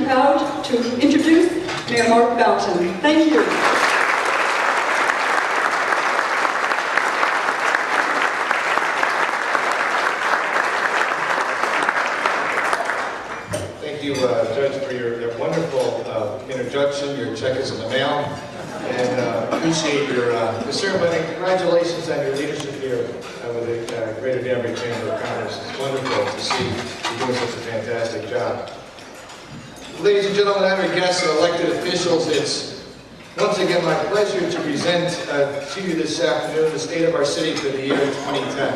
and proud to introduce Mayor Mark Boughton. Thank you. Thank you, Judge, for your wonderful introduction. Your check is in the mail, and appreciate your ceremony. Congratulations on your leadership here with the Greater Danbury Chamber of Commerce. It's wonderful to see you doing such a fantastic job. Ladies and gentlemen, honored guests and elected officials, it's once again my pleasure to present to you this afternoon the state of our city for the year 2010.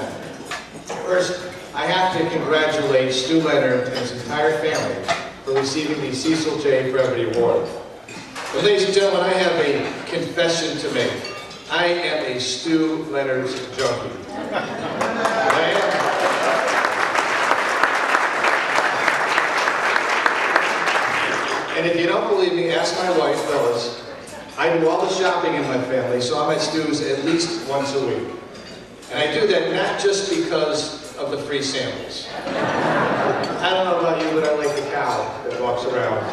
First, I have to congratulate Stu Leonard and his entire family for receiving the Cecil J. Brevity Award. But ladies and gentlemen, I have a confession to make. I am a Stu Leonard's junkie. I am. And if you don't believe me, ask my wife, Phyllis. I do all the shopping in my family, so I'm at Stu's at least once a week. And I do that not just because of the free samples. I don't know about you, but I like the cow that walks around.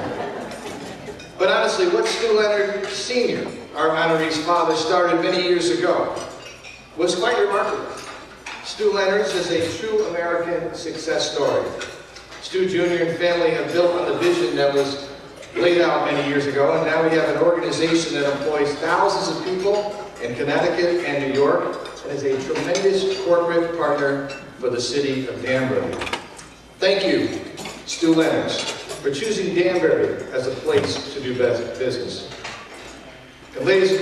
But honestly, what Stu Leonard Sr., our honoree's father, started many years ago was quite remarkable. Stu Leonard's is a true American success story. Stu Jr. and family have built on the vision that was laid out many years ago, and now we have an organization that employs thousands of people in Connecticut and New York, and is a tremendous corporate partner for the city of Danbury. Thank you, Stu Leonard's, for choosing Danbury as a place to do business. And ladies,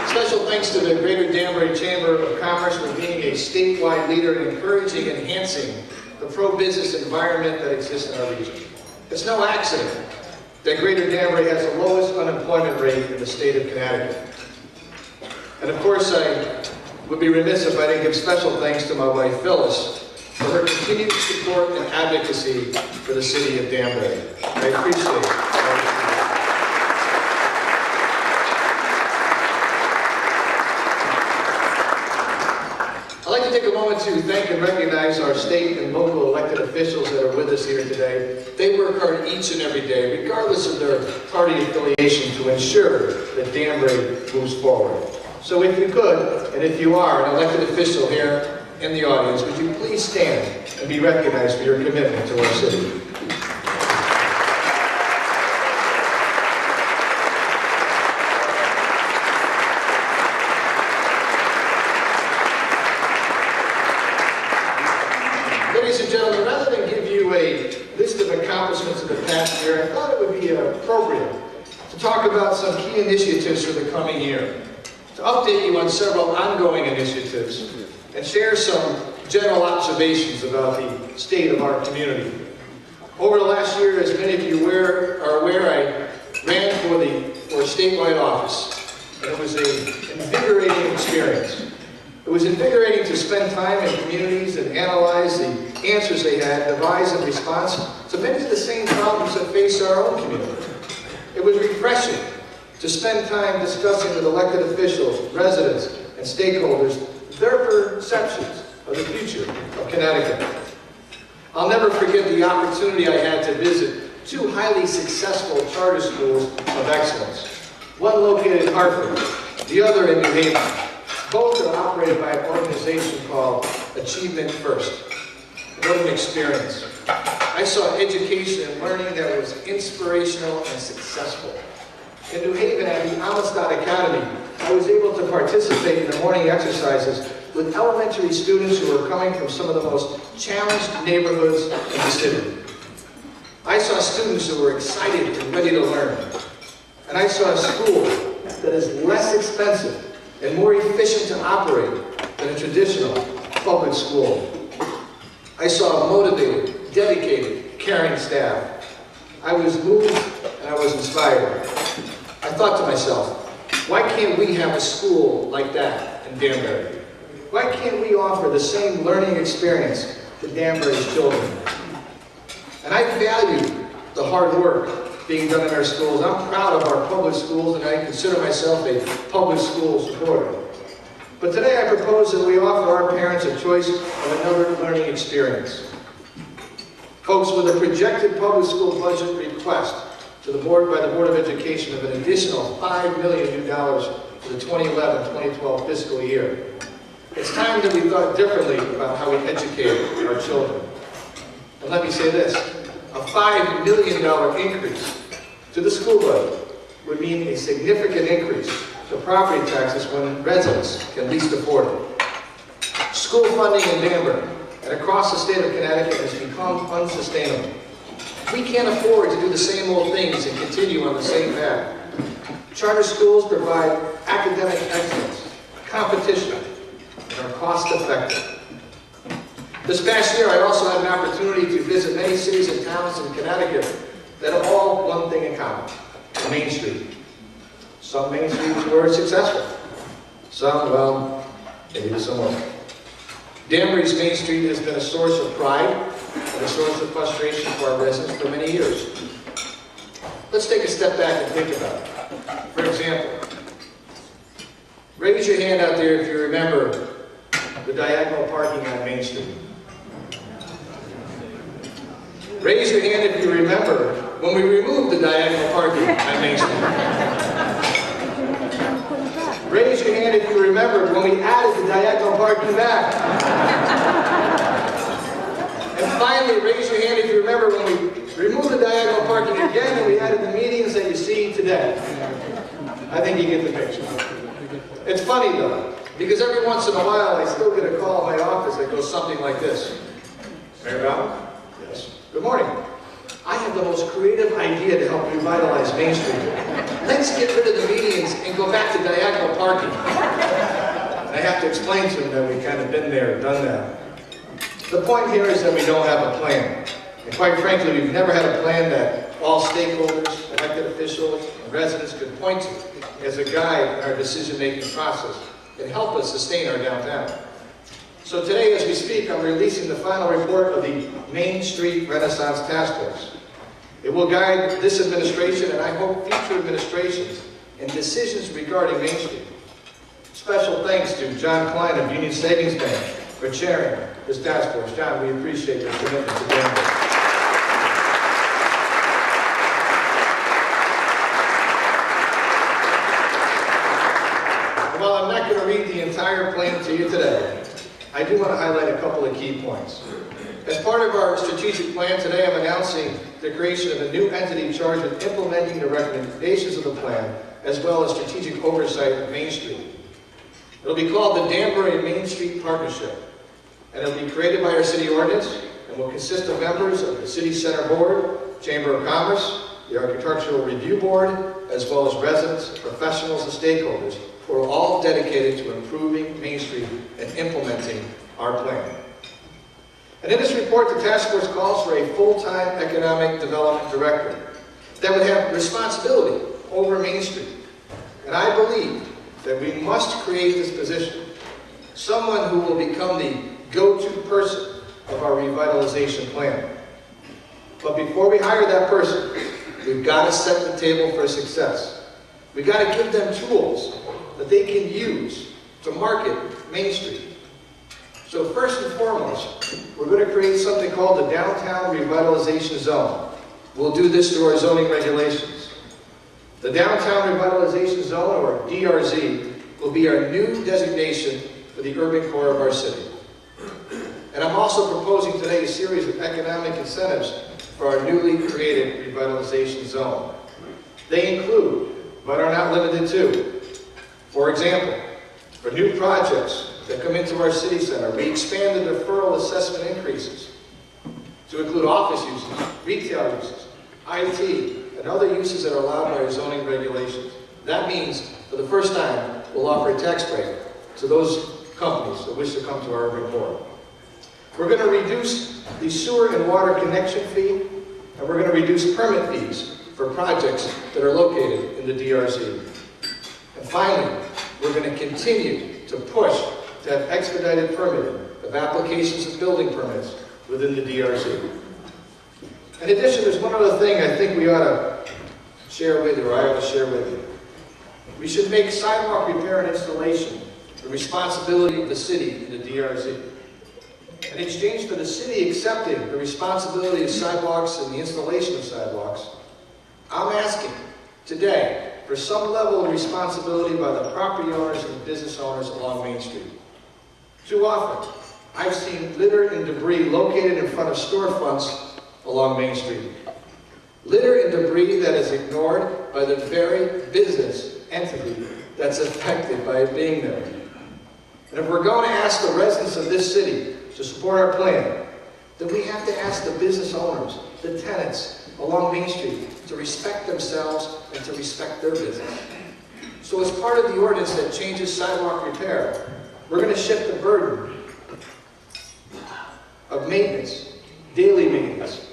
special thanks to the Greater Danbury Chamber of Commerce for being a statewide leader in encouraging and enhancing the pro-business environment that exists in our region. It's no accident that Greater Danbury has the lowest unemployment rate in the state of Connecticut. And of course, I would be remiss if I didn't give special thanks to my wife, Phyllis, for her continued support and advocacy for the city of Danbury. I appreciate it. I'd like to take a moment to thank and recognize our state and local elected officials that are with us here today. They work hard each and every day, regardless of their party affiliation, to ensure that Danbury moves forward. So if you could, and if you are an elected official here in the audience, would you please stand and be recognized for your commitment to our city. Ladies and gentlemen, rather than give you a list of accomplishments of the past year, I thought it would be appropriate to talk about some key initiatives for the coming year, to update you on several ongoing initiatives, and share some general observations about the state of our community. Over the last year, as many of you are aware, I ran for a statewide office, and it was an invigorating experience. It was invigorating to spend time in communities and analyze the answers they had, devise in response to many of the same problems that face our own community. It was refreshing to spend time discussing with elected officials, residents, and stakeholders their perceptions of the future of Connecticut. I'll never forget the opportunity I had to visit two highly successful charter schools of excellence. One located in Hartford, the other in New Haven. Both are operated by an organization called Achievement First. What an experience. I saw education and learning that was inspirational and successful. In New Haven at the Amistad Academy, I was able to participate in the morning exercises with elementary students who were coming from some of the most challenged neighborhoods in the city. I saw students who were excited and ready to learn. And I saw a school that is less expensive and more efficient to operate than a traditional public school. I saw a motivated, dedicated, caring staff. I was moved and I was inspired. I thought to myself, why can't we have a school like that in Danbury? Why can't we offer the same learning experience to Danbury's children? And I value the hard work being done in our schools. I'm proud of our public schools, and I consider myself a public school supporter. But today I propose that we offer our parents a choice of another learning experience. Folks, with a projected public school budget request to the board by the Board of Education of an additional $5 million for the 2011-2012 fiscal year, it's time that we thought differently about how we educate our children. And let me say this, a $5 million increase to the school budget would mean a significant increase to property taxes when residents can least afford it. School funding in Danbury and across the state of Connecticut has become unsustainable. We can't afford to do the same old things and continue on the same path. Charter schools provide academic excellence, competition, and are cost-effective. This past year, I also had an opportunity to visit many cities and towns in Connecticut that have all one thing in common: Main Street. Some Main Streets were successful. Some, well, maybe some weren't. Danbury's Main Street has been a source of pride and a source of frustration for our residents for many years. Let's take a step back and think about it. For example, raise your hand out there if you remember the diagonal parking on Main Street. Raise your hand if you remember when we removed the diagonal parking on Main Street. Raise your hand if you remember when we added the diagonal parking back. And finally, raise your hand if you remember when we removed the diagonal parking again and we added the medians that you see today. I think you get the picture. It's funny though, because every once in a while I still get a call in my office that goes something like this. Mayor Brown? Yes. Good morning. I have the most creative idea to help revitalize Main Street. Let's get rid of the medians and go back to diagonal parking. And I have to explain to them that we've kind of been there, done that. The point here is that we don't have a plan. And quite frankly, we've never had a plan that all stakeholders, elected officials, and residents could point to as a guide in our decision-making process and help us sustain our downtown. So today, as we speak, I'm releasing the final report of the Main Street Renaissance Task Force. It will guide this administration, and I hope future administrations, in decisions regarding Main Street. Special thanks to John Klein of Union Savings Bank for chairing this task force. John, we appreciate your commitment to Danbury. While I'm not going to read the entire plan to you today, I do want to highlight a couple of key points. As part of our strategic plan today, I'm announcing the creation of a new entity charged with implementing the recommendations of the plan, as well as strategic oversight of Main Street. It'll be called the Danbury Main Street Partnership, and it'll be created by our city ordinance, and will consist of members of the City Center Board, Chamber of Commerce, the Architectural Review Board, as well as residents, professionals, and stakeholders, who are all dedicated to improving Main Street and implementing our plan. And in this report, the task force calls for a full-time economic development director that would have responsibility over Main Street. And I believe that we must create this position, someone who will become the go-to person of our revitalization plan. But before we hire that person, we've got to set the table for success. We've got to give them tools that they can use to market Main Street. So first and foremost, we're going to create something called the Downtown Revitalization Zone. We'll do this through our zoning regulations. The Downtown Revitalization Zone, or DRZ, will be our new designation for the urban core of our city. And I'm also proposing today a series of economic incentives for our newly created revitalization zone. They include, but are not limited to, for example, for new projects that come into our city center, we expand the deferral assessment increases to include office uses, retail uses, IT, and other uses that are allowed by our zoning regulations. That means, for the first time, we'll offer a tax break to those companies that wish to come to our urban core. We're going to reduce the sewer and water connection fee, and we're going to reduce permit fees for projects that are located in the DRZ. And finally, we're going to continue to push to have expedited permitting of applications and building permits within the DRZ. In addition, there's one other thing I think we ought to share with you, or I ought to share with you. We should make sidewalk repair and installation the responsibility of the city in the DRZ. In exchange for the city accepting the responsibility of sidewalks and the installation of sidewalks, I'm asking today for some level of responsibility by the property owners and business owners along Main Street. Too often, I've seen litter and debris located in front of storefronts along Main Street. Litter and debris that is ignored by the very business entity that's affected by it being there. And if we're going to ask the residents of this city to support our plan, then we have to ask the business owners, the tenants along Main Street to respect themselves and to respect their business. So as part of the ordinance that changes sidewalk repair, we're going to shift the burden of maintenance, daily maintenance,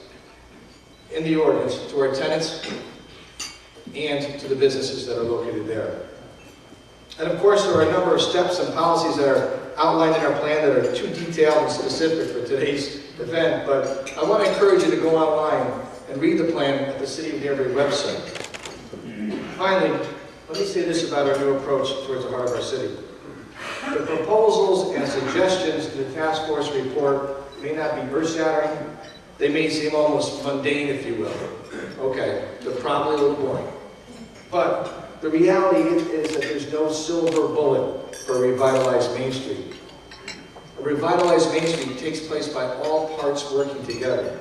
in the ordinance to our tenants and to the businesses that are located there. And of course, there are a number of steps and policies that are outlined in our plan that are too detailed and specific for today's event, but I want to encourage you to go online and read the plan at the City of Danbury website. Finally, let me say this about our new approach towards the heart of our city. The proposals and suggestions in the task force report may not be earth-shattering. They may seem almost mundane, if you will. Okay, they're probably a little boring. But the reality is that there's no silver bullet for a revitalized Main Street. A revitalized Main Street takes place by all parts working together.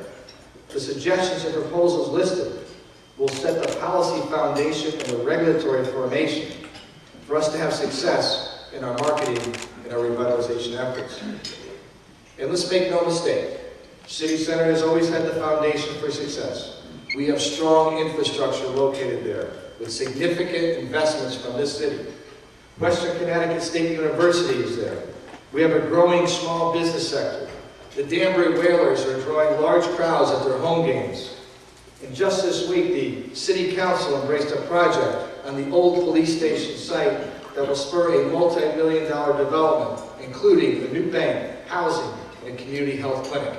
The suggestions and proposals listed will set the policy foundation and the regulatory formation for us to have success in our marketing and our revitalization efforts. And let's make no mistake, City Center has always had the foundation for success. We have strong infrastructure located there with significant investments from this city. Western Connecticut State University is there. We have a growing small business sector. The Danbury Whalers are drawing large crowds at their home games. And just this week, the City Council embraced a project on the old police station site that will spur a multi-million-dollar development, including a new bank, housing, and a community health clinic.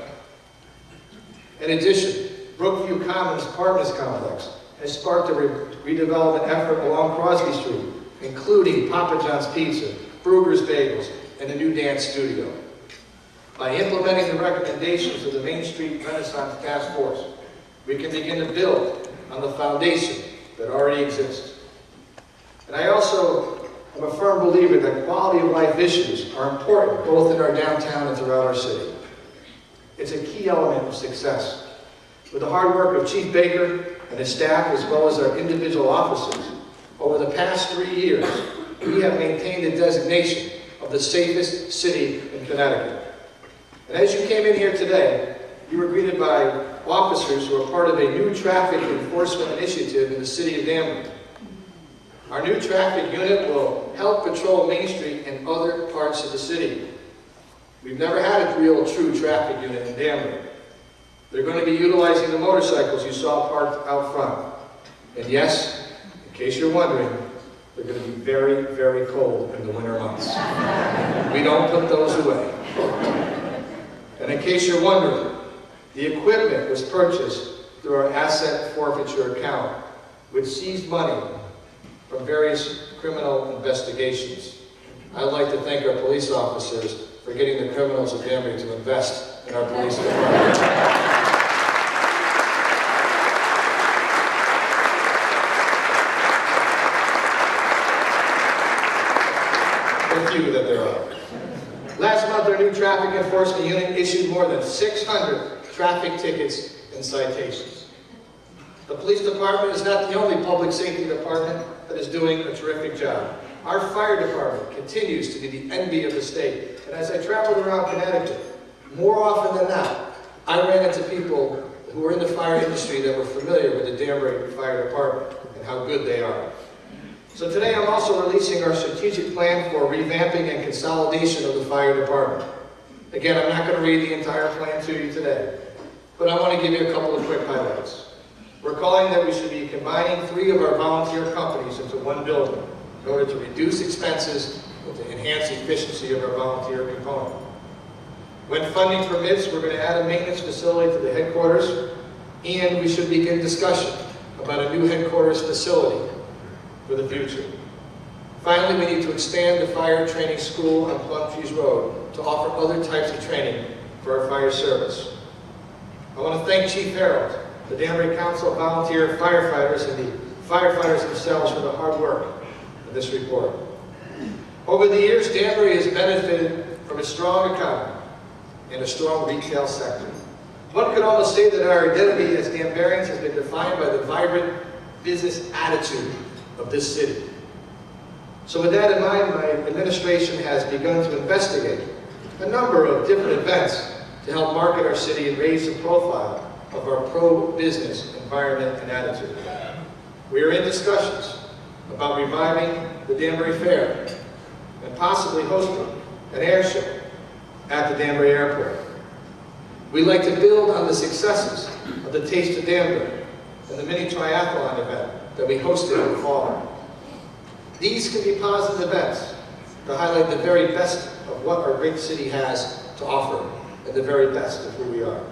In addition, Brookview Commons Apartments Complex has sparked a redevelopment effort along Crosby Street, including Papa John's Pizza, Brugger's Bagels, and a new dance studio. By implementing the recommendations of the Main Street Renaissance Task Force, we can begin to build on the foundation that already exists. And I also am a firm believer that quality of life issues are important both in our downtown and throughout our city. It's a key element of success. With the hard work of Chief Baker and his staff, as well as our individual officers, over the past 3 years, we have maintained the designation of the safest city in Connecticut. And as you came in here today, you were greeted by officers who are part of a new traffic enforcement initiative in the city of Danbury. Our new traffic unit will help patrol Main Street and other parts of the city. We've never had a real true traffic unit in Danbury. They're going to be utilizing the motorcycles you saw parked out front. And yes, in case you're wondering, they're going to be very, very cold in the winter months. We don't put those away. And in case you're wondering, the equipment was purchased through our asset forfeiture account, which seized money from various criminal investigations. I'd like to thank our police officers for getting the criminals of Danbury to invest in our police department. A few that there are. Last month, our new traffic enforcement unit issued more than 600 traffic tickets and citations. The police department is not the only public safety department that is doing a terrific job. Our fire department continues to be the envy of the state. And as I traveled around Connecticut, more often than not, I ran into people who were in the fire industry that were familiar with the Danbury Fire Department and how good they are. So today I'm also releasing our strategic plan for revamping and consolidation of the fire department. Again, I'm not going to read the entire plan to you today, but I want to give you a couple of quick highlights. We're calling that we should be combining 3 of our volunteer companies into one building in order to reduce expenses and to enhance the efficiency of our volunteer component. When funding permits, we're going to add a maintenance facility to the headquarters, and we should begin discussion about a new headquarters facility for the future. Finally, we need to expand the fire training school on Plum Trees Road to offer other types of training for our fire service. I want to thank Chief Harold, the Danbury Council of Volunteer Firefighters, and the firefighters themselves for the hard work of this report. Over the years, Danbury has benefited from a strong economy and a strong retail sector. One could almost say that our identity as Danburians has been defined by the vibrant business attitude of this city. So with that in mind, my administration has begun to investigate a number of different events to help market our city and raise the profile of our pro-business environment and attitude. We are in discussions about reviving the Danbury Fair and possibly hosting an air show at the Danbury Airport. We'd like to build on the successes of the Taste of Danbury and the mini triathlon event that we hosted in the fall. These can be positive events to highlight the very best of what our great city has to offer and the very best of who we are.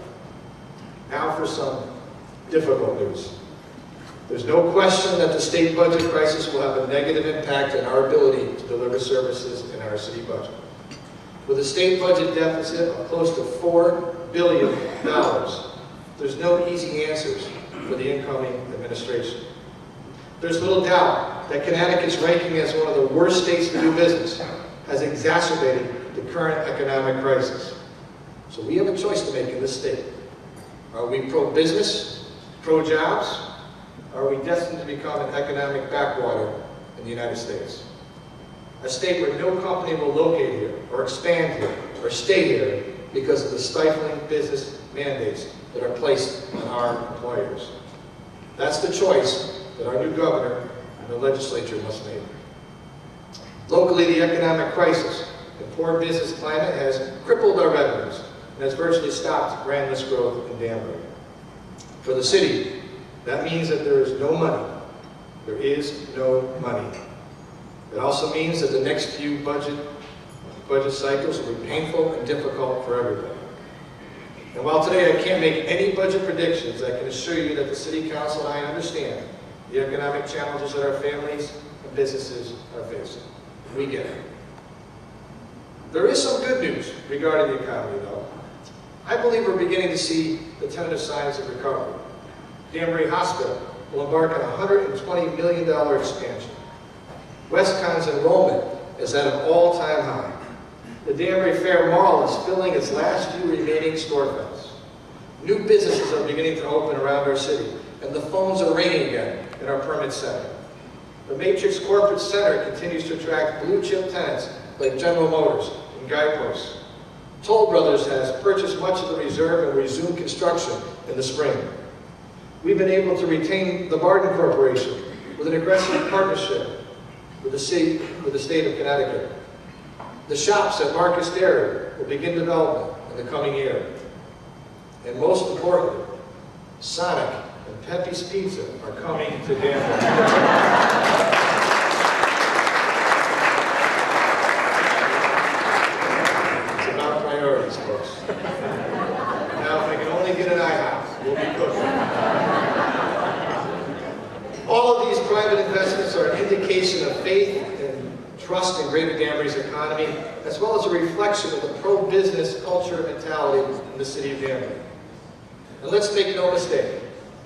Now for some difficult news. There's no question that the state budget crisis will have a negative impact on our ability to deliver services in our city budget. With a state budget deficit of close to $4 billion, there's no easy answers for the incoming administration. There's little doubt that Connecticut's ranking as one of the worst states to do business has exacerbated the current economic crisis. So we have a choice to make in this state. Are we pro-business, pro-jobs? Are we destined to become an economic backwater in the United States? A state where no company will locate here, or expand here, or stay here because of the stifling business mandates that are placed on our employers. That's the choice that our new governor and the legislature must make. Locally, the economic crisis and poor business climate has crippled our revenues and has virtually stopped grand list growth in Danbury. For the city, that means that there is no money. There is no money. It also means that the next few budget cycles will be painful and difficult for everybody. And while today I can't make any budget predictions, I can assure you that the City Council and I understand the economic challenges that our families and businesses are facing. We get it. There is some good news regarding the economy, though. I believe we're beginning to see the tentative signs of recovery. Danbury Hospital will embark on a $120 million expansion. WestCon's enrollment is at an all-time high. The Danbury Fair Mall is filling its last few remaining storefronts. New businesses are beginning to open around our city, and the phones are ringing again in our permit center. The Matrix Corporate Center continues to attract blue-chip tenants like General Motors and Guideposts. Toll Brothers has purchased much of the reserve and resumed construction in the spring. We've been able to retain the Barton Corporation with an aggressive partnership with the state of Connecticut. The shops at Marcus Dairy will begin development in the coming year. And most importantly, Sonic and Pepe's Pizza are coming to Danbury. It's about priorities, folks. Now, if I can only get an IHOP, we'll be cooking. All of these private investments are an indication of faith and trust in Greater Danbury's economy, as well as a reflection of the pro-business culture and mentality in the city of Danbury. And let's make no mistake,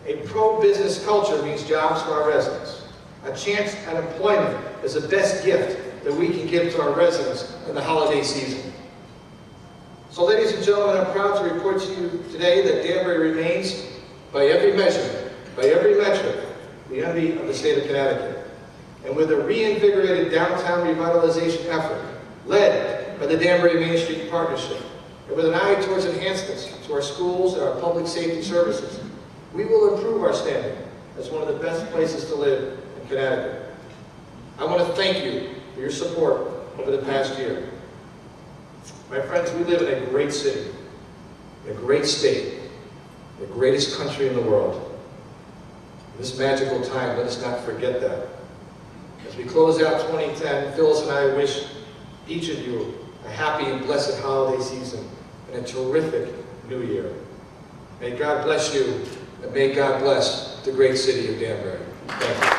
a pro-business culture means jobs for our residents. A chance at employment is the best gift that we can give to our residents in the holiday season. So ladies and gentlemen, I'm proud to report to you today that Danbury remains, by every measurement, by every metric, the envy of the state of Connecticut. And with a reinvigorated downtown revitalization effort, led by the Danbury Main Street Partnership, and with an eye towards enhancements to our schools and our public safety services, we will improve our standing as one of the best places to live in Connecticut. I want to thank you for your support over the past year. My friends, we live in a great city, a great state, the greatest country in the world. This magical time, let us not forget that. As we close out 2010, Phyllis and I wish each of you a happy and blessed holiday season and a terrific new year. May God bless you, and may God bless the great city of Danbury. Thank you.